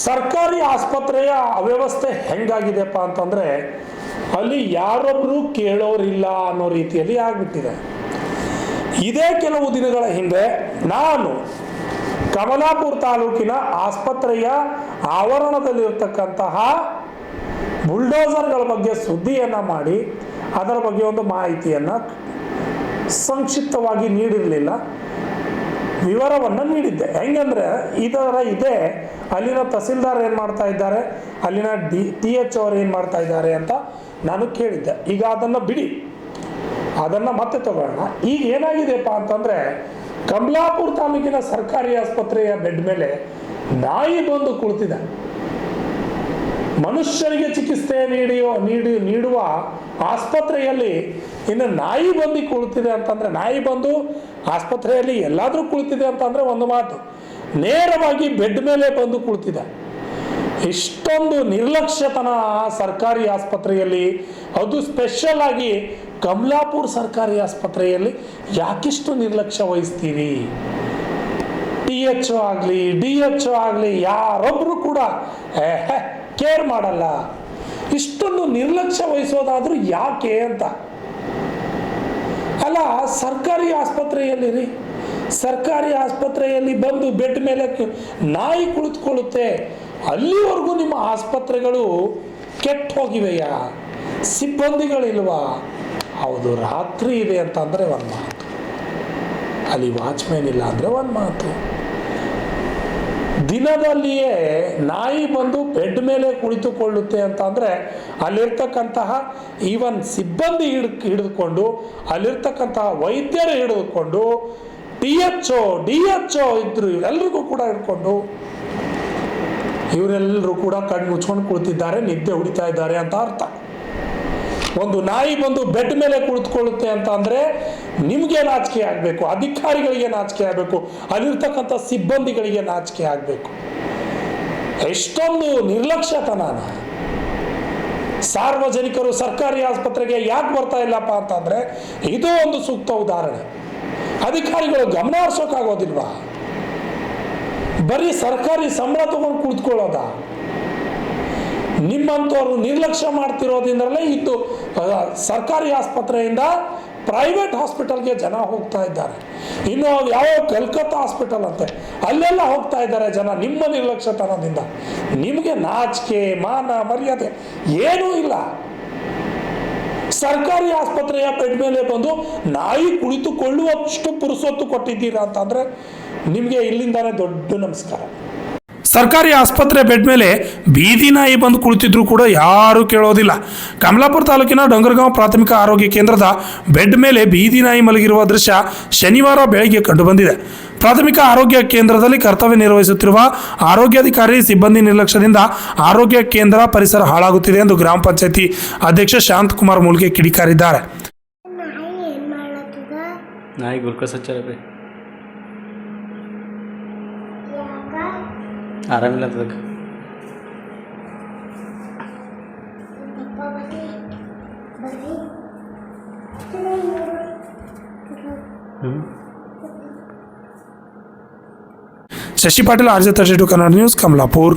ಸರ್ಕಾರಿ ಆಸ್ಪತ್ರೆಯ ಅವ್ಯವಸ್ಥೆ ಹೆಂಗಾಗಿದೆಪ್ಪ ಅಂತಂದರೆ ಅಲ್ಲಿ ಯಾರೊಬ್ಬರು ಕೇಳೋರಿಲ್ಲ ಅನ್ನೋ ರೀತಿಯಲ್ಲಿ ಆಗಿಬಿಟ್ಟಿದೆ. ಇದೇ ಕೆಲವು ದಿನಗಳ ಹಿಂದೆ ನಾನು ಕಮಲಾಪುರ ತಾಲೂಕಿನ ಆಸ್ಪತ್ರೆಯ ಆವರಣದಲ್ಲಿರ್ತಕ್ಕಂತಹ ಬುಲ್ಡೋಸರ್ಗಳ ಬಗ್ಗೆ ಸುದ್ದಿಯನ್ನು ಮಾಡಿ ಅದರ ಬಗ್ಗೆ ಒಂದು ಮಾಹಿತಿಯನ್ನು ಸಂಕ್ಷಿಪ್ತವಾಗಿ ನೀಡಿರಲಿಲ್ಲ, ವಿವರವನ್ನು ನೀಡಿದ್ದೆ. ಹೆಂಗಂದ್ರೆ ಇದೆ ಅಲ್ಲಿನ ತಹಸೀಲ್ದಾರ್ ಏನು ಮಾಡ್ತಾ ಇದ್ದಾರೆ, ಅಲ್ಲಿನ TH ಅವರು ಏನು ಮಾಡ್ತಾ ಇದ್ದಾರೆ ಅಂತ ನಾನು ಕೇಳಿದ್ದೆ. ಈಗ ಅದನ್ನು ಬಿಡಿ, ಅದನ್ನು ಮತ್ತೆ ತಗೊಳ್ಳೋಣ. ಈಗ ಏನಾಗಿದೆಪ್ಪ ಅಂತಂದರೆ ಕಮಲಾಪುರ ತಾಲೂಕಿನ ಸರ್ಕಾರಿ ಆಸ್ಪತ್ರೆಯ ಬೆಡ್ ಮೇಲೆ ನಾಯಿ ಬಂದು ಕುಳಿತಿದೆ. ಮನುಷ್ಯರಿಗೆ ಚಿಕಿತ್ಸೆ ನೀಡುವ ಆಸ್ಪತ್ರೆಯಲ್ಲಿ ಇನ್ನು ನಾಯಿ ಬಂದು ಕುಳಿತಿದೆ ಅಂತಂದರೆ, ನಾಯಿ ಬಂದು ಆಸ್ಪತ್ರೆಯಲ್ಲಿ ಎಲ್ಲಾದರೂ ಕುಳಿತಿದೆ ಅಂತಂದರೆ ಒಂದು ಮಾತು, ನೇರವಾಗಿ ಬೆಡ್ ಮೇಲೆ ಬಂದು ಕುಳಿತಿದೆ. ಇಷ್ಟೊಂದು ನಿರ್ಲಕ್ಷ್ಯತನ ಸರ್ಕಾರಿ ಆಸ್ಪತ್ರೆಯಲ್ಲಿ, ಅದು ಸ್ಪೆಷಲ್ ಆಗಿ ಕಮಲಾಪುರ ಸರ್ಕಾರಿ ಆಸ್ಪತ್ರೆಯಲ್ಲಿ ಯಾಕಿಷ್ಟು ನಿರ್ಲಕ್ಷ್ಯ ವಹಿಸ್ತೀರಿ? TH ಆಗಲಿ DH ಆಗಲಿ ಯಾರೊಬ್ಬರು ಕೂಡ ಕೇರ್ ಮಾಡಲ್ಲ. ಇಷ್ಟೊಂದು ನಿರ್ಲಕ್ಷ್ಯ ವಹಿಸೋದಾದ್ರೂ ಯಾಕೆ ಅಂತ. ಅಲ್ಲ, ಸರ್ಕಾರಿ ಆಸ್ಪತ್ರೆಯಲ್ಲಿ ಸರ್ಕಾರಿ ಆಸ್ಪತ್ರೆಯಲ್ಲಿ ಬಂದು ಬೆಡ್ ಮೇಲೆ ನಾಯಿ ಕುಳಿತುಕೊಳ್ಳುತ್ತೆ, ಅಲ್ಲಿವರೆಗೂ ನಿಮ್ಮ ಆಸ್ಪತ್ರೆಗಳು ಕೆಟ್ಟು ಹೋಗಿವೆಯಾ? ಸಿಬ್ಬಂದಿಗಳಿಲ್ವಾ? ಹೌದು, ರಾತ್ರಿ ಇದೆ ಅಂತಂದರೆ ಒಂದು ಮಾತು, ಅಲ್ಲಿ ವಾಚ್ಮ್ಯಾನ್ ಇಲ್ಲ ಅಂದರೆ ಒಂದು ಮಾತು. ದಿನದಲ್ಲಿಯೇ ನಾಯಿ ಬಂದು ಬೆಡ್ ಮೇಲೆ ಕುಳಿತುಕೊಳ್ಳುತ್ತೆ ಅಂತ ಅಂದರೆ ಅಲ್ಲಿರ್ತಕ್ಕಂತಹ ಈವನ್ ಸಿಬ್ಬಂದಿ ಹಿಡಿದುಕೊಂಡು, ಅಲ್ಲಿರ್ತಕ್ಕಂತಹ ವೈದ್ಯರು ಹಿಡಿದುಕೊಂಡು, TH DH ಇದ್ರು ಇವರೆಲ್ಲರಿಗೂ ಕೂಡ ಹಿಡ್ಕೊಂಡು ಇವರೆಲ್ಲರೂ ಕೂಡ ಕಣ್ಣು ಮುಚ್ಕೊಂಡು ಕುಳಿತಿದ್ದಾರೆ, ನಿದ್ದೆ ಹೊಡಿತಾ ಇದ್ದಾರೆ ಅಂತ ಅರ್ಥ. ಒಂದು ನಾಯಿ ಬಂದು ಬೆಡ್ ಮೇಲೆ ಕುಳಿತುಕೊಳ್ಳುತ್ತೆ ಅಂತ ಅಂದರೆ ನಿಮಗೆ ನಾಚಿಕೆ ಆಗಬೇಕು, ಅಧಿಕಾರಿಗಳಿಗೆ ನಾಚಿಕೆ ಆಗಬೇಕು, ಅಲ್ಲಿರ್ತಕ್ಕಂಥ ಸಿಬ್ಬಂದಿಗಳಿಗೆ ನಾಚಿಕೆ ಆಗಬೇಕು. ಎಷ್ಟೊಂದು ನಿರ್ಲಕ್ಷ್ಯತನ. ಸಾರ್ವಜನಿಕರು ಸರ್ಕಾರಿ ಆಸ್ಪತ್ರೆಗೆ ಯಾಕೆ ಬರ್ತಾ ಇಲ್ಲಪ್ಪ ಅಂತಂದರೆ ಇದು ಒಂದು ಸೂಕ್ತ ಉದಾಹರಣೆ. ಅಧಿಕಾರಿಗಳು ಗಮನ ಹರಿಸೋಕ್ಕಾಗೋದಿಲ್ವಾ? ಬರೀ ಸರ್ಕಾರಿ ಸಂಬಳ ತಗೊಂಡು ಕುಳಿತುಕೊಳ್ಳೋದ? ನಿಮ್ಮಂಥವ್ರು ನಿರ್ಲಕ್ಷ್ಯ ಮಾಡ್ತಿರೋದ್ರಿಂದಲೇ ಇದ್ದು ಸರ್ಕಾರಿ ಆಸ್ಪತ್ರೆಯಿಂದ ಪ್ರೈವೇಟ್ ಹಾಸ್ಪಿಟಲ್ಗೆ ಜನ ಹೋಗ್ತಾ ಇದ್ದಾರೆ. ಇನ್ನು ಯಾವ ಕಲ್ಕತ್ತಾ ಹಾಸ್ಪಿಟಲ್ ಅಂತೆ ಅಲ್ಲೆಲ್ಲ ಹೋಗ್ತಾ ಇದ್ದಾರೆ ಜನ ನಿಮ್ಮ ನಿರ್ಲಕ್ಷ್ಯತನದಿಂದ. ನಿಮಗೆ ನಾಚಿಕೆ ಮಾನ ಮರ್ಯಾದೆ ಏನೂ ಇಲ್ಲ. ಸರ್ಕಾರಿ ಆಸ್ಪತ್ರೆಯ ಬೆಡ್ ಮೇಲೆ ಬಂದು ನಾಯಿ ಕುಳಿತುಕೊಳ್ಳುವಷ್ಟು ಪುರುಸೊತ್ತು ಕೊಟ್ಟಿದ್ದೀರಾ ಅಂತಂದರೆ ನಿಮಗೆ ಇಲ್ಲಿಂದಾನೇ ದೊಡ್ಡ ನಮಸ್ಕಾರ. ಸರ್ಕಾರಿ ಆಸ್ಪತ್ರೆ ಬೆಡ್ ಮೇಲೆ ಬೀದಿ ನಾಯಿ ಬಂದು ಕುಳಿತಿದ್ರು ಕೂಡ ಯಾರೂ ಕೇಳೋದಿಲ್ಲ. ಕಮಲಾಪುರ ತಾಲೂಕಿನ ಡೊಂಗರಗಾಂವ್ ಪ್ರಾಥಮಿಕ ಆರೋಗ್ಯ ಕೇಂದ್ರದ ಬೆಡ್ ಮೇಲೆ ಬೀದಿ ನಾಯಿ ಮಲಗಿರುವ ದೃಶ್ಯ ಶನಿವಾರ ಬೆಳಗ್ಗೆ ಕಂಡುಬಂದಿದೆ. ಪ್ರಾಥಮಿಕ ಆರೋಗ್ಯ ಕೇಂದ್ರದಲ್ಲಿ ಕರ್ತವ್ಯ ನಿರ್ವಹಿಸುತ್ತಿರುವ ಆರೋಗ್ಯಾಧಿಕಾರಿ ಸಿಬ್ಬಂದಿ ನಿರ್ಲಕ್ಷ್ಯದಿಂದ ಆರೋಗ್ಯ ಕೇಂದ್ರ ಪರಿಸರ ಹಾಳಾಗುತ್ತಿದೆ ಎಂದು ಗ್ರಾಮ ಪಂಚಾಯತಿ ಅಧ್ಯಕ್ಷ ಶಾಂತಕುಮಾರ್ ಮೂಲ್ಗೆ ಕಿಡಿಕಾರಿದ್ದಾರೆ. ನಾಯಿ ಗುಲ್ಕೋಸ್ ಹಚ್ಚಾರ ಆರಾಮಿಲ್ಲ ಅದಕ್ಕೆ. Shashi Patil, RJ 32 Kannada news, Kamalapur.